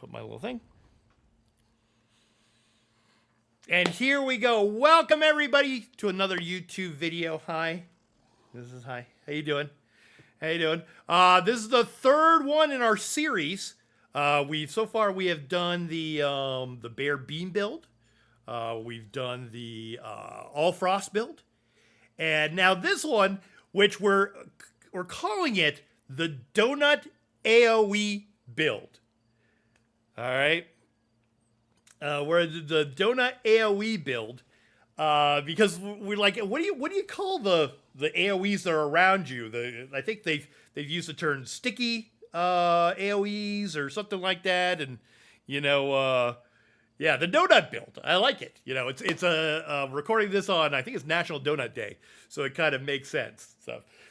put my little thing. And here we go. Welcome everybody to another YouTube video. Hi. This is hi. How you doing? How you doing? This is the third one in our series. So far we have done the Bear Beam build. We've done the All Frost build. And now this one, which we're calling it the Donut AOE build. All right. We're the Donut AOE build because we're like, what do you call the AOEs that are around you? I think they've used the term sticky AOEs or something like that, and yeah, the donut build. I like it. It's recording this on, I think it's National Donut Day, so it kind of makes sense.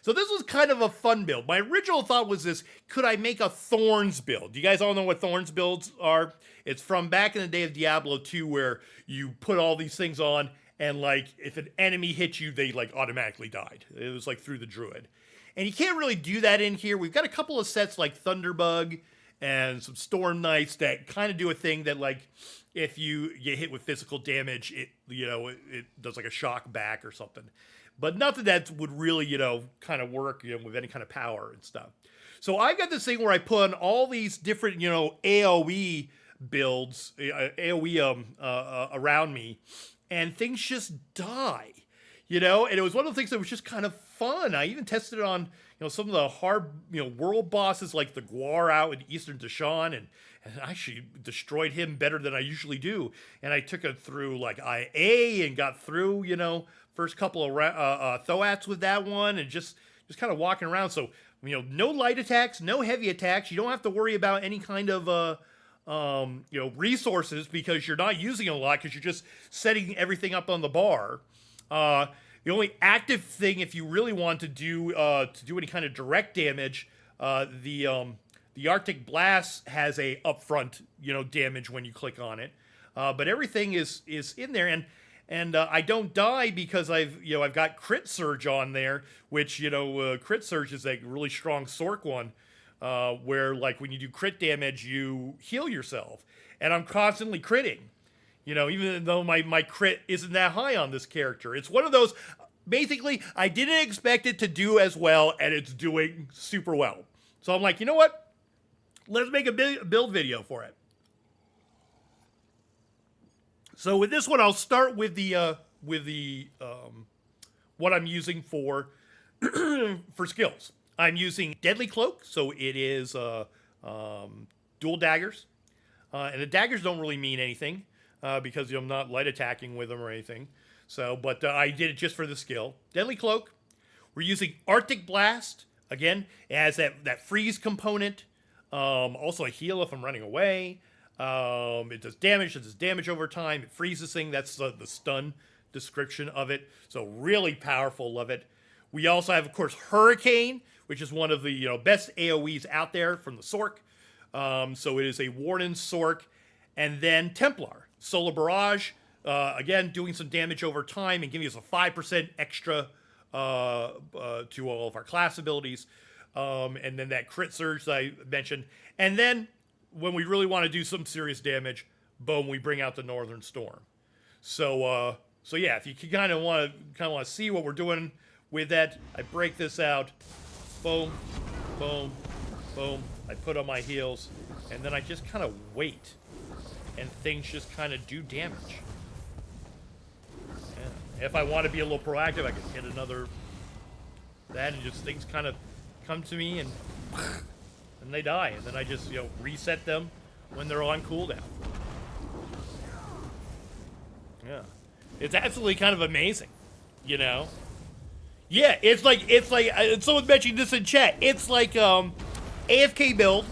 So this was kind of a fun build. My original thought was this: could I make a Thorns build? You guys all know what Thorns builds are? It's from back in the day of Diablo 2, where you put all these things on, and like if an enemy hit you, they like automatically died. It was like through the druid, and you can't really do that in here. We've got a couple of sets like Thunderbug and some Storm Knights that kind of do a thing that, like, if you get hit with physical damage, it does like a shock back or something. But nothing that would really, kind of work, with any kind of power and stuff. So I got this thing where I put on all these different, AOE builds, AOE around me, and things just die, and it was one of the things that was just kind of fun. I even tested it on, some of the hard, world bosses like the Guar out in Eastern Deshaun, and I actually destroyed him better than I usually do. And I took it through like IA and got through, first couple of Thoats with that one, and just kind of walking around. So, no light attacks, no heavy attacks. You don't have to worry about any kind of, resources, because you're not using a lot, because you're just setting everything up on the bar. The only active thing, if you really want to do any kind of direct damage, the Arctic Blast has a upfront, damage when you click on it. But everything is in there, and I don't die because I've got Crit Surge on there, which, Crit Surge is a really strong Sork one, where like when you do crit damage, you heal yourself. And I'm constantly critting. Even though my crit isn't that high on this character. It's one of those, basically, I didn't expect it to do as well, and it's doing super well. So I'm like, you know what? Let's make a build video for it. So with this one, I'll start with the what I'm using for skills. I'm using Deadly Cloak, so it is dual daggers. And the daggers don't really mean anything, because I'm not light attacking with them or anything. So, but I did it just for the skill. Deadly Cloak. We're using Arctic Blast. Again, it has that freeze component. Also a heal if I'm running away. It does damage over time. It freezes thing. That's the stun description of it. So really powerful. Love it. We also have, of course, Hurricane, which is one of the best AoEs out there from the Sork. So it is a Warden Sork. And then Templar. Solar Barrage. Again, doing some damage over time and giving us a 5% extra to all of our class abilities. And then that Crit Surge that I mentioned. And then, when we really want to do some serious damage, boom, we bring out the Northern Storm. So yeah, if you kind of want to see what we're doing with that, I break this out. Boom, boom, boom. I put on my heals, and then I just kind of wait, and things just kind of do damage. Yeah. If I want to be a little proactive, I can hit another that, and just things kind of come to me, and they die, and then I just reset them when they're on cooldown. Yeah, it's absolutely kind of amazing, Yeah, it's like someone mentioned this in chat. It's like AFK build.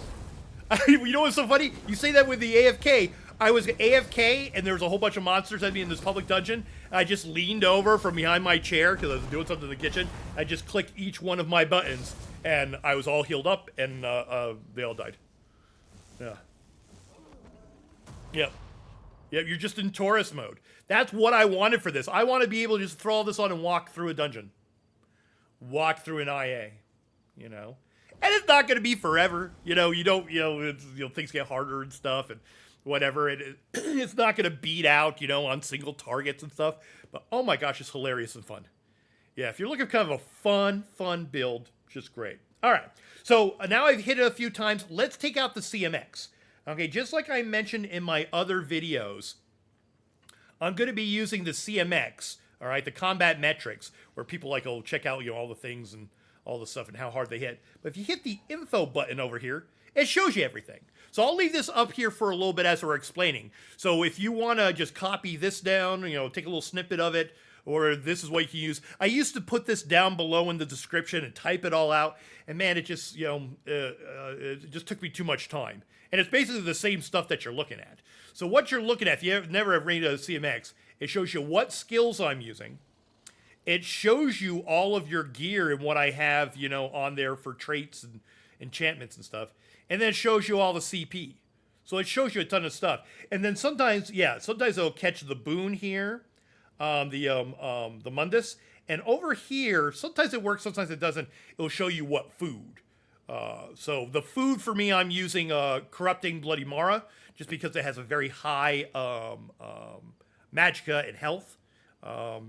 You know what's so funny? You say that with the AFK. I was AFK, and there was a whole bunch of monsters at me in this public dungeon. I just leaned over from behind my chair because I was doing something in the kitchen. I just clicked each one of my buttons, and I was all healed up, and they all died. Yeah. Yep. Yep, you're just in Taurus mode. That's what I wanted for this. I want to be able to just throw all this on and walk through a dungeon. Walk through an IA, And it's not going to be forever. You know, you don't, things get harder and stuff and whatever. It's not going to beat out, on single targets and stuff. But oh my gosh, it's hilarious and fun. Yeah, if you're looking for kind of a fun build, just great. All right, so now I've hit it a few times. Let's take out the CMX. Okay, just like I mentioned in my other videos, I'm going to be using the CMX, all right, the combat metrics, where people like, oh, check out, all the things and all the stuff and how hard they hit. But if you hit the info button over here, it shows you everything. So I'll leave this up here for a little bit as we're explaining. So if you want to just copy this down, take a little snippet of it, or this is what you can use. I used to put this down below in the description and type it all out. And man, it just, it just took me too much time. And it's basically the same stuff that you're looking at. So what you're looking at, if you never have read a CMX, it shows you what skills I'm using. It shows you all of your gear and what I have, on there for traits and enchantments and stuff. And then it shows you all the CP. So it shows you a ton of stuff. And then sometimes it'll catch the boon here. The Mundus, and over here, sometimes it works, sometimes it doesn't. It'll show you what food. So the food for me, I'm using Corrupting Bloody Mara, just because it has a very high magicka and health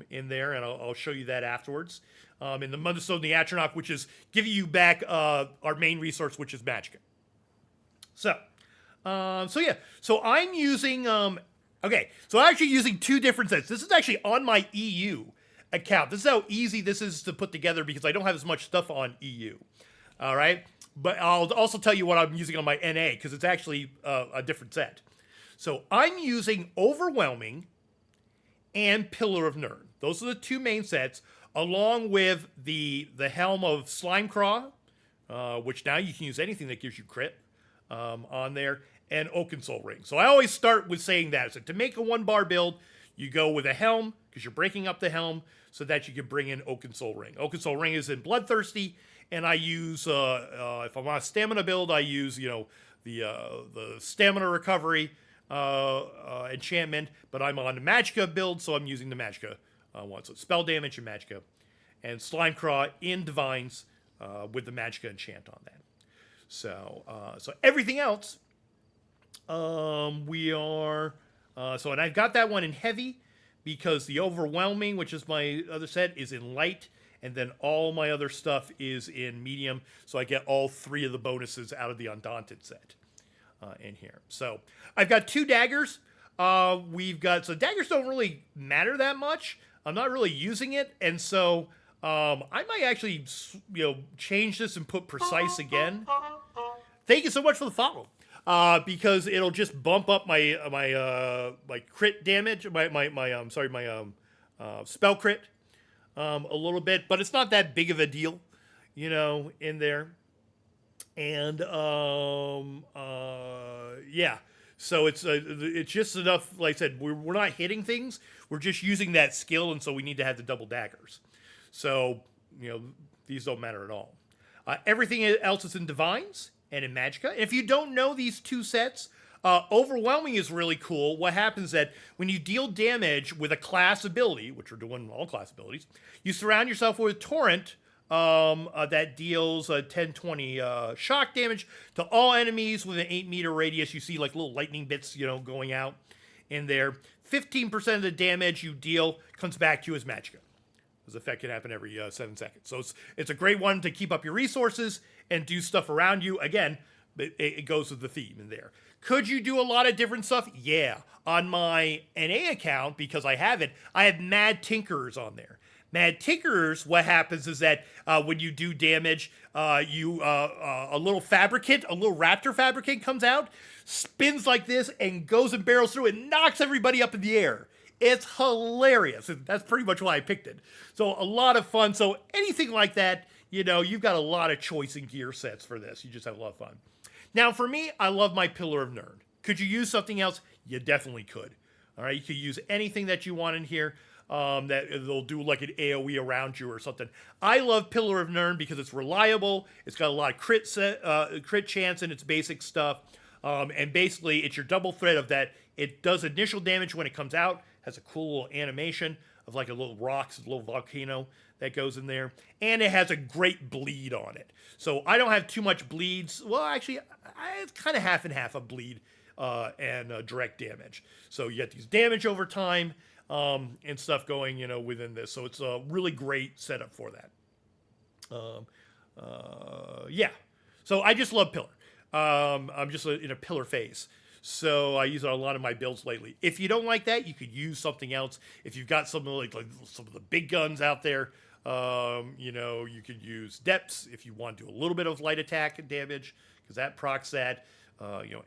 in there, and I'll show you that afterwards. In the Mundus of the Atronach, which is giving you back our main resource, which is magicka. So I'm using okay, so I'm actually using two different sets. This is actually on my EU account. This is how easy this is to put together because I don't have as much stuff on EU. All right? But I'll also tell you what I'm using on my NA because it's actually a different set. So I'm using Overwhelming and Pillar of Nirn. Those are the two main sets, along with the Helm of Slimecraw, which now you can use anything that gives you crit on there, and Oaken Soul Ring. So I always start with saying that. So to make a 1-bar build, you go with a Helm, because you're breaking up the Helm, so that you can bring in Oaken Soul Ring. Oaken Soul Ring is in Bloodthirsty, and I use, if I'm on a stamina build, I use, the stamina recovery enchantment, but I'm on the magicka build, so I'm using the magicka one. So spell damage and magicka. And Slimecraw in Divines with the magicka enchant on that. So everything else, and I've got that one in heavy because the Overwhelming, which is my other set, is in light, and then all my other stuff is in medium, so I get all 3 of the bonuses out of the Undaunted set in here. So I've got 2 daggers. So daggers don't really matter that much. I'm not really using it, and so I might actually, change this and put precise again. Thank you so much for the follow. Because it'll just bump up my crit damage, my spell crit a little bit, but it's not that big of a deal, in there. And yeah, so it's just enough. Like I said, we're not hitting things; we're just using that skill, and so we need to have the double daggers. So these don't matter at all. Everything else is in Divines and in Magicka. And if you don't know these 2 sets, Overwhelming is really cool. What happens is that when you deal damage with a class ability, which we're doing all class abilities, you surround yourself with Torrent that deals 10-20 shock damage to all enemies with an 8-meter radius. You see like little lightning bits, going out in there. 15% of the damage you deal comes back to you as Magicka. This effect can happen every 7 seconds. So it's a great one to keep up your resources and do stuff around you. Again, it goes with the theme in there. Could you do a lot of different stuff? Yeah. On my NA account, because I have it, I have Mad Tinkerers on there. Mad Tinkerers, what happens is that when you do damage, a little fabricant, a little raptor fabricant comes out, spins like this, and goes and barrels through and knocks everybody up in the air. It's hilarious. That's pretty much why I picked it. So a lot of fun. So anything like that, you've got a lot of choice in gear sets for this. You just have a lot of fun. Now, for me, I love my Pillar of Nirn. Could you use something else? You definitely could. All right, you could use anything that you want in here that they'll do like an AOE around you or something. I love Pillar of Nirn because it's reliable. It's got a lot of crit chance in its basic stuff. And basically, it's your double threat of that. It does initial damage when it comes out. Has a cool little animation of like a little rocks, a little volcano that goes in there. And it has a great bleed on it. So I don't have too much bleeds. Well, actually, it's kind of half and half of bleed and direct damage. So you get these damage over time and stuff going, within this. So it's a really great setup for that. Yeah. So I just love Pillar. I'm just in a Pillar phase. So I use it on a lot of my builds lately. If you don't like that, you could use something else. If you've got something like some of the big guns out there, you could use Depths if you want to do a little bit of light attack and damage, because that procs that.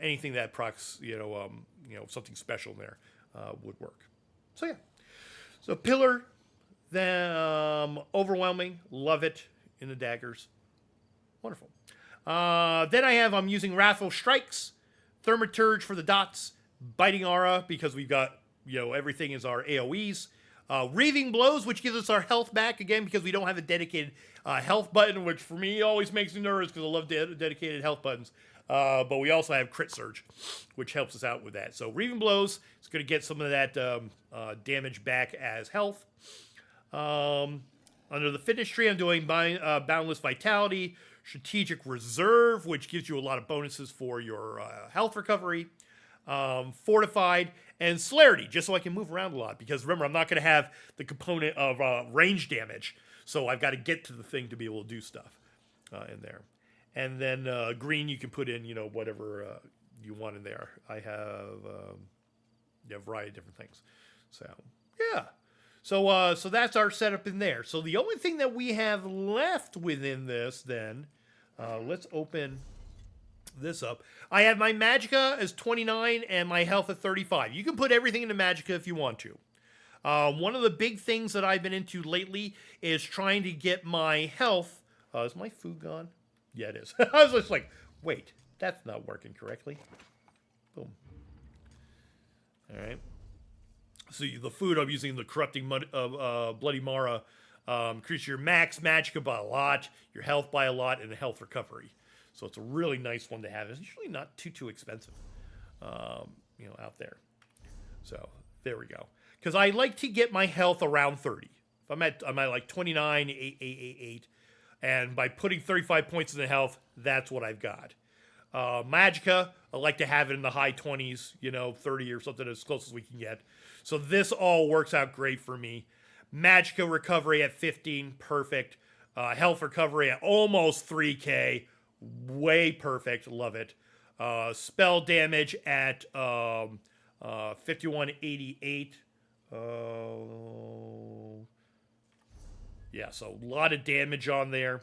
Anything that procs, something special in there would work. So yeah. So Pillar, then overwhelming, love it in the daggers. Wonderful. Then I'm using Wrathful Strikes, Thaumaturge for the dots, Biting Aura because we've got, everything is our AOEs. Reaving Blows, which gives us our health back again because we don't have a dedicated health button, which for me always makes me nervous because I love dedicated health buttons. But we also have Crit Surge, which helps us out with that. So Reaving Blows is going to get some of that damage back as health. Under the fitness tree, I'm doing Boundless Vitality, Strategic Reserve, which gives you a lot of bonuses for your health recovery, Fortified, and Celerity, just so I can move around a lot. Because remember, I'm not going to have the component of range damage, so I've got to get to the thing to be able to do stuff in there. And then green, you can put in, whatever you want in there. I have a variety of different things. So, yeah. So that's our setup in there. So the only thing that we have left within this, then, let's open this up. I have my Magicka as 29 and my health at 35. You can put everything into Magicka if you want to. One of the big things that I've been into lately is trying to get my health. Is my food gone? Yeah, it is. I was just like, wait, that's not working correctly. Boom. All right. So the food I'm using, the Corrupting Bloody Mara, increases your max Magicka by a lot, your health by a lot, and the health recovery. So it's a really nice one to have. It's usually not too expensive, out there. So there we go. Because I like to get my health around 30. If I'm at like 29, 8, and by putting 35 points in the health, that's what I've got. Magicka, I like to have it in the high 20s, 30 or something, as close as we can get. So this all works out great for me. Magicka recovery at 15, perfect. Health recovery at almost 3k, way perfect, love it. Spell damage at 5188. Yeah, so a lot of damage on there.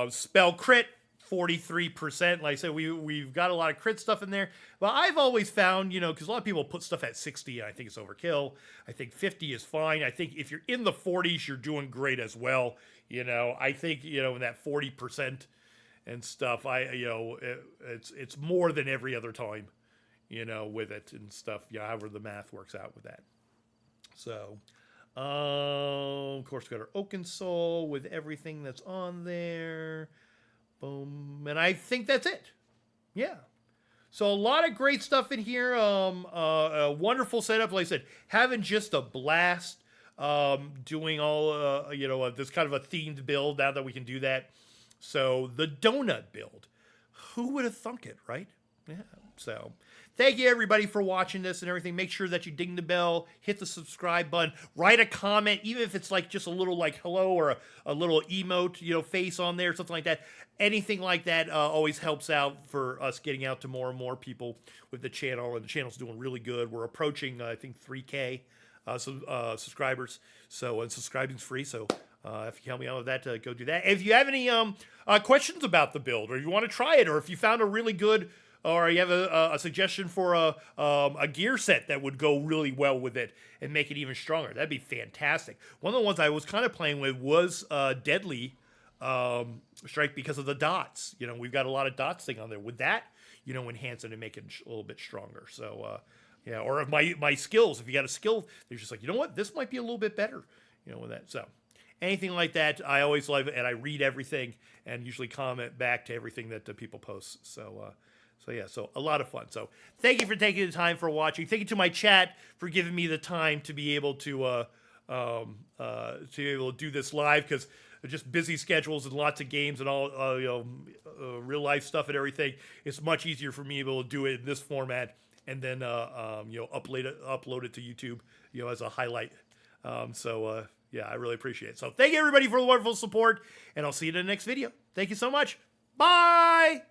Spell crit, 43%. Like I said, we've got a lot of crit stuff in there. But I've always found, because a lot of people put stuff at 60, and I think it's overkill. I think 50 is fine. I think if you're in the 40s, you're doing great as well. I think, in that 40% and stuff, it's more than every other time, with it and stuff, however the math works out with that. So, of course, we got our Oaken Soul with everything that's on there. Boom. And I think that's it. Yeah. So a lot of great stuff in here. A wonderful setup. Like I said, having just a blast doing all, this kind of a themed build now that we can do that. So the donut build. Who would have thunk it, right? Yeah. So thank you, everybody, for watching this and everything. Make sure that you ding the bell, hit the subscribe button, write a comment, even if it's like just a little like hello or a little emote, face on there, something like that. Anything like that always helps out for us getting out to more and more people with the channel. And the channel's doing really good. We're approaching, I think, 3K subscribers. So, and subscribing's free. So, if you can help me out with that, go do that. If you have any questions about the build, or you want to try it, or if you found a really good, or you have a suggestion for a gear set that would go really well with it and make it even stronger, that'd be fantastic. One of the ones I was kind of playing with was Deadly Strike because of the dots. We've got a lot of dots thing on there. With that, enhance it and make it a little bit stronger. So, yeah, or if my skills, if you got a skill, they're just like, you know what, this might be a little bit better, with that. So anything like that, I always love it, and I read everything and usually comment back to everything that the people post. So, so a lot of fun. So thank you for taking the time for watching. Thank you to my chat for giving me the time to be able to to be able to do this live, because just busy schedules and lots of games and all, real life stuff and everything. It's much easier for me to be able to do it in this format, and then upload it to YouTube, as a highlight. Yeah, I really appreciate it. So thank you everybody for the wonderful support, and I'll see you in the next video. Thank you so much. Bye.